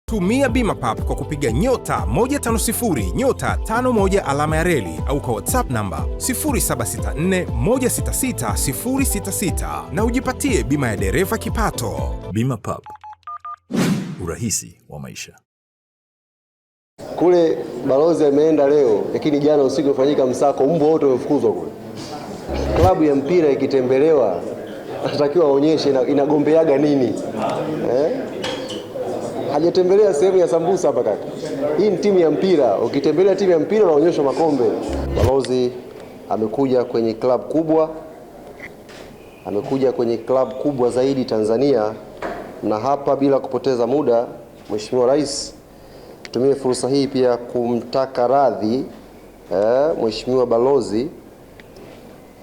Tumia Bima Pap kwa kupiga nyota 150 nyota 51 alama ya reli au kwa WhatsApp namba 0764166066 na ujipatie bima ya dereva kipato. Bima Pap, urahisi wa maisha. Kule Balozi ameenda leo, lakini jana usiku ufanyika msako, mbwa wote wamefukuzwa kule. Klabu ya mpira ikitembelewa anatakiwa aonyeshe inagombeaga nini. Hajatembelea sehemu ya sambusa hapa kaka. Hii ni timu ya mpira. Ukitembelea timu ya mpira unaonyeshwa makombe. Balozi amekuja kwenye club kubwa. Amekuja kwenye club kubwa zaidi Tanzania, na hapa bila kupoteza muda, Mheshimiwa Rais, tumie fursa hii pia kumtaka radhi Mheshimiwa Balozi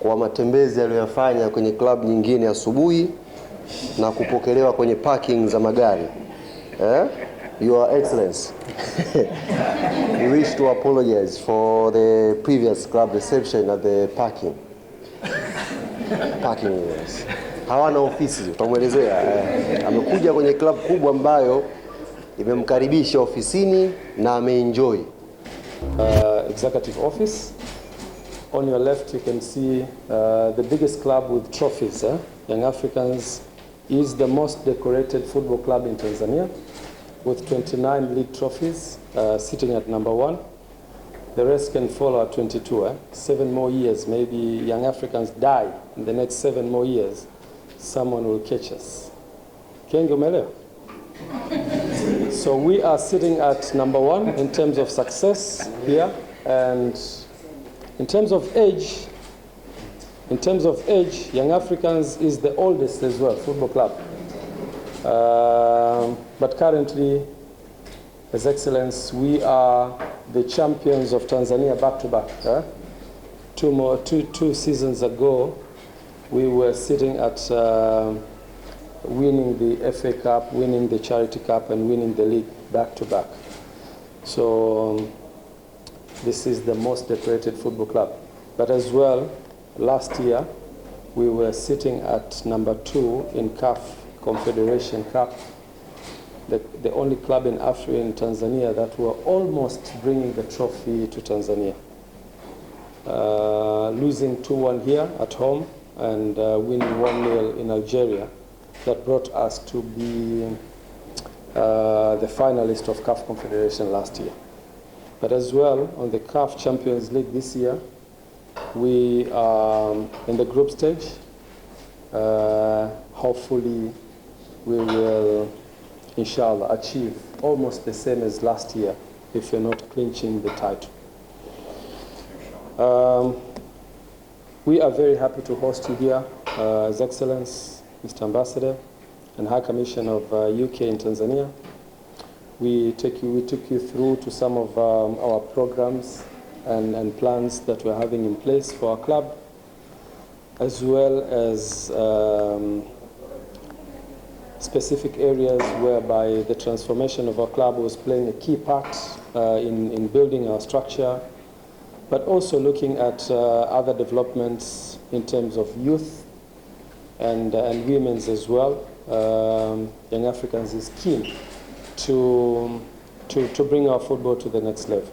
kwa matembezi aliyofanya kwenye club nyingine asubuhi na kupokelewa kwenye parking za magari. Your Excellency, we wish to apologize for the previous club reception at the parking areas. Hawana ofisi, tutamuelezea. Amekuja kwenye club kubwa ambayo imemkaribisha ofisini na ameenjoy. Executive office. On your left you can see the biggest club with trophies. Young Africans is the most decorated football club in Tanzania with 29 league trophies, sitting at number 1. The rest can follow at 22. 7 more years, maybe Young Africans die in the next 7 more years, someone will catch us. Kenge umeelewa? So we are sitting at number 1 in terms of success here, and in terms of age, Young Africans is the oldest as well football club. But currently, His Excellency, we are the champions of Tanzania back to back. Two seasons ago, we were sitting at winning the FA Cup, winning the Charity Cup, and winning the league back to back. So this is the most decorated football club. But as well, last year, we were sitting at number 2 in CAF Confederation Cup, the only club in Africa, in Tanzania, that were almost bringing the trophy to Tanzania. Losing 2-1 here at home and winning 1-0 in Algeria, that brought us to be the finalist of CAF Confederation last year. But as well, on the CAF Champions League this year, we are in the group stage. Hopefully, we will, inshallah, achieve almost the same as last year if we're not clinching the title. We are very happy to host you here, His Excellency, Mr. Ambassador and High Commissioner of UK in Tanzania. We took you through to some of our programs and plans that we're having in place for our club, as well as specific areas whereby the transformation of our club was playing a key part in building our structure, but also looking at other developments in terms of youth and women's as well. Young Africans is keen to bring our football to the next level.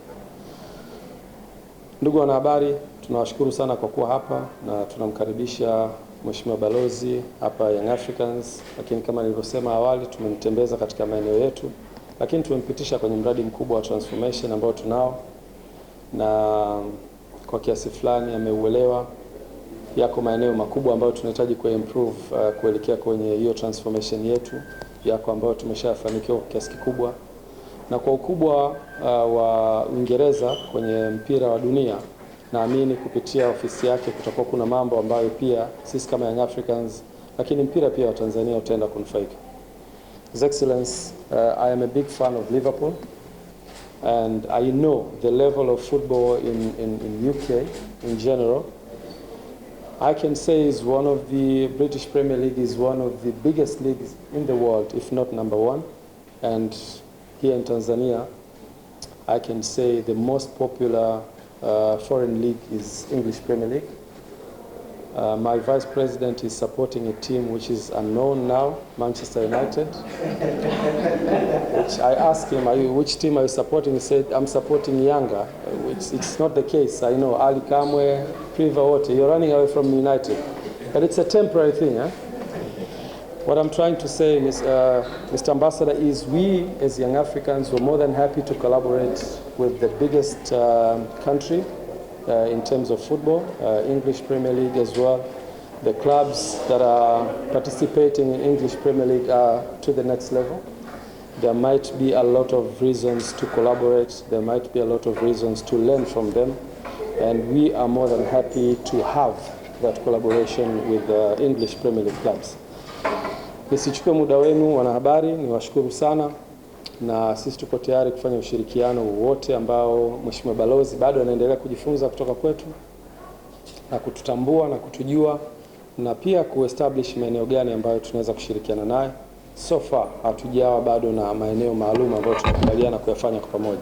Ndugu wanahabari, tunawashukuru sana kwa kuwa hapa na tunamkaribisha Mheshimiwa Balozi hapa Young Africans, lakini kama nilivyosema awali, tumemtembeza katika maeneo yetu, lakini tumempitisha kwenye mradi mkubwa wa transformation ambao tunao, na kwa kiasi fulani ameuelewa. Yako maeneo makubwa ambayo tunahitaji kuimprove kuelekea kwenye hiyo transformation yetu, yako ambayo tumeshafanikiwa kwa kiasi kikubwa. Na kwa ukubwa wa Uingereza kwenye mpira wa dunia, naamini kupitia ofisi yake kutakuwa kuna mambo ambayo pia sisi kama Young Africans, lakini mpira pia wa Tanzania utaenda kunufaika. His Excellency, I am a big fan of Liverpool, and I know the level of football in UK in general. I can say is one of the British Premier League is one of the biggest leagues in the world, if not number 1. And here in Tanzania, I can say the most popular foreign league is English Premier League. My vice president is supporting a team which is unknown now, Manchester United. Which I asked him, which team are you supporting? He said, I'm supporting Yanga. It's not the case. I know Ali Kamwe, Priva, you're running away from United. But it's a temporary thing. What I'm trying to say, Mr. Ambassador, is we as young Africans were more than happy to collaborate with the biggest country in terms of football, English Premier League as well. The clubs that are participating in English Premier League are to the next level. There might be a lot of reasons to collaborate. There might be a lot of reasons to learn from them. And we are more than happy to have that collaboration with the English Premier League clubs. Nisichukue muda wenu wanahabari, niwashukuru sana, na sisi tuko tayari kufanya ushirikiano wote ambao Mheshimiwa Balozi bado anaendelea kujifunza kutoka kwetu na kututambua na kutujua, na pia kuestablish maeneo gani ambayo tunaweza kushirikiana naye. So far hatujawa bado na maeneo maalum ambayo tunakubaliana kuyafanya kwa pamoja.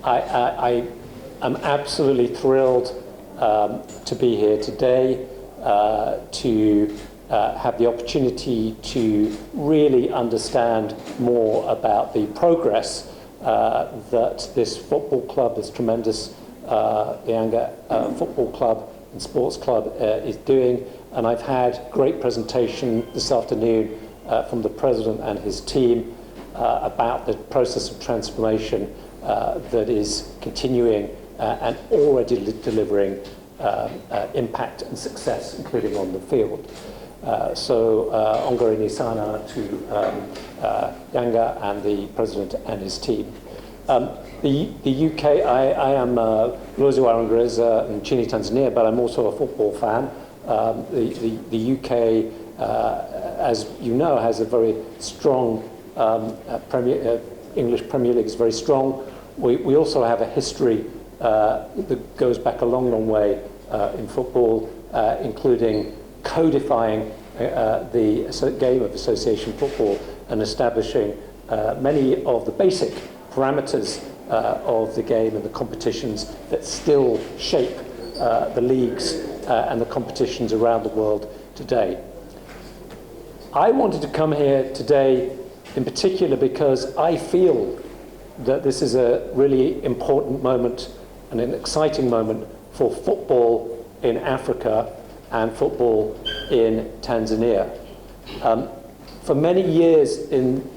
I am absolutely thrilled to be here today to have the opportunity to really understand more about the progress that this football club, this tremendous Yanga football club and sports club is doing. And I've had great presentation this afternoon from the president and his team about the process of transformation that is continuing and already delivering impact and success, including on the field. So ongoing sana to Yanga and the president and his team. The UK, I am Balozi wa Uingereza nchini Tanzania, but I'm also a football fan. The UK, as you know, has a very strong English Premier League is very strong. We also have a history that goes back a long, long way in football, including codifying the game of association football and establishing many of the basic parameters of the game and the competitions that still shape the leagues and the competitions around the world today. I wanted to come here today in particular because I feel that this is a really important moment and an exciting moment for football in Africa and football in Tanzania. For many years in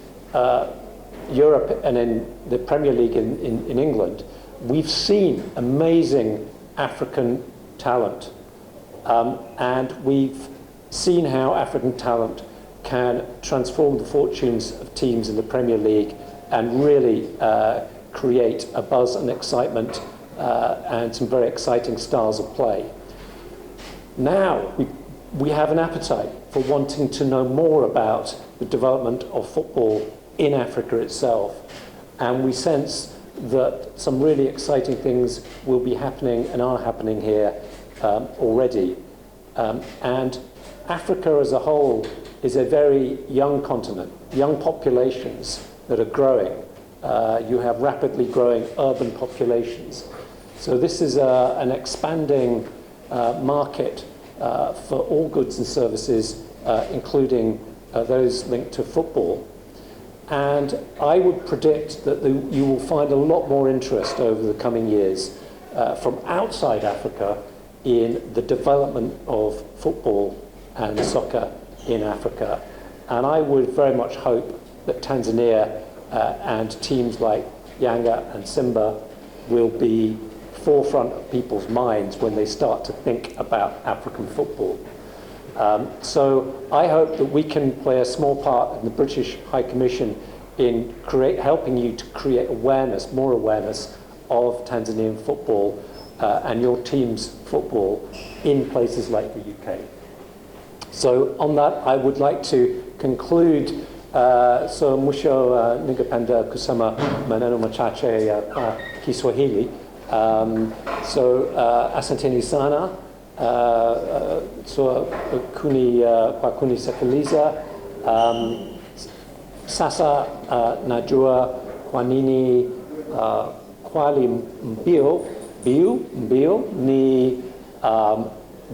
Europe and in the Premier League in England, we've seen amazing African talent. And we've seen how African talent can transform the fortunes of teams in the Premier League and really create a buzz and excitement and some very exciting styles of play. Now we have an appetite for wanting to know more about the development of football in Africa itself, and we sense that some really exciting things will be happening and are happening here already. And Africa as a whole is a very young continent, young populations that are growing. You have rapidly growing urban populations. So this is an expanding market for all goods and services, including those linked to football. And I would predict that you will find a lot more interest over the coming years from outside Africa in the development of football and soccer in Africa. And I would very much hope that Tanzania and teams like Yanga and Simba will be forefront of people's minds when they start to think about African football. So I hope that we can play a small part in the British High Commission in helping you to create awareness, more awareness of Tanzanian football and your team's football in places like the UK. So on that, I would like to conclude. So mwisho ningependa kusema maneno machache ya Kiswahili. So asanteni sana so kwa kunisikiliza. Sasa najua kwa nini kwali mbio ni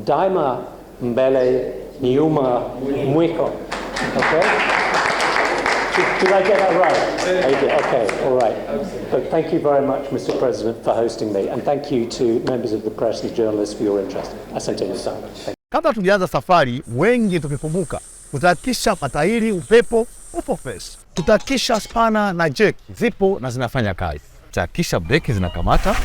daima mbele, nyuma mwiko. Okay? Did I get that right? Okay, all right. But thank you very much, Mr. President, for hosting me, and thank you to members of the press and journalists for your interest. Asante sana. Kabla tujaanza safari, wengi tukikumbuka tutahakikisha matairi upepo upo fresh. Tutahakikisha spana na jeki zipo na zinafanya kazi. Tutahakikisha breki zinakamata,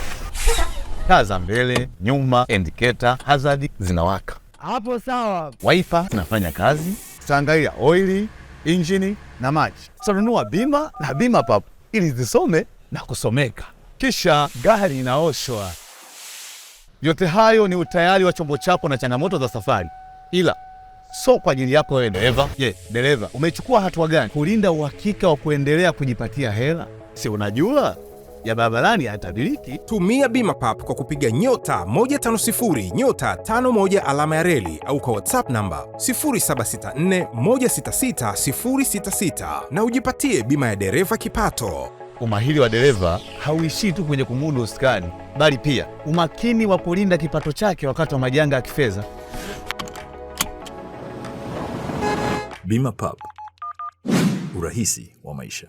taa za mbele, nyuma, indicator, hazard zinawaka. Hapo sawa. Wiper zinafanya kazi. Tutaangalia oili, injini na maji. Tutanunua bima na bima papo ili zisome na kusomeka. Kisha gari inaoshwa. Yote hayo ni utayari wa chombo chako na changamoto za safari. Ila so kwa ajili yako wewe dereva. Dereva, umechukua hatua gani kulinda uhakika wa kuendelea kujipatia hela? Si unajua ya barabarani hayatabiriki. Tumia bima pap kwa kupiga *150 *51 alama ya reli au kwa WhatsApp namba 0764166066 na ujipatie bima ya dereva kipato. Umahiri wa dereva hauishii tu kwenye kumudu usukani, bali pia umakini wa kulinda kipato chake wakati wa majanga ya kifedha. Bima Pub, urahisi wa maisha.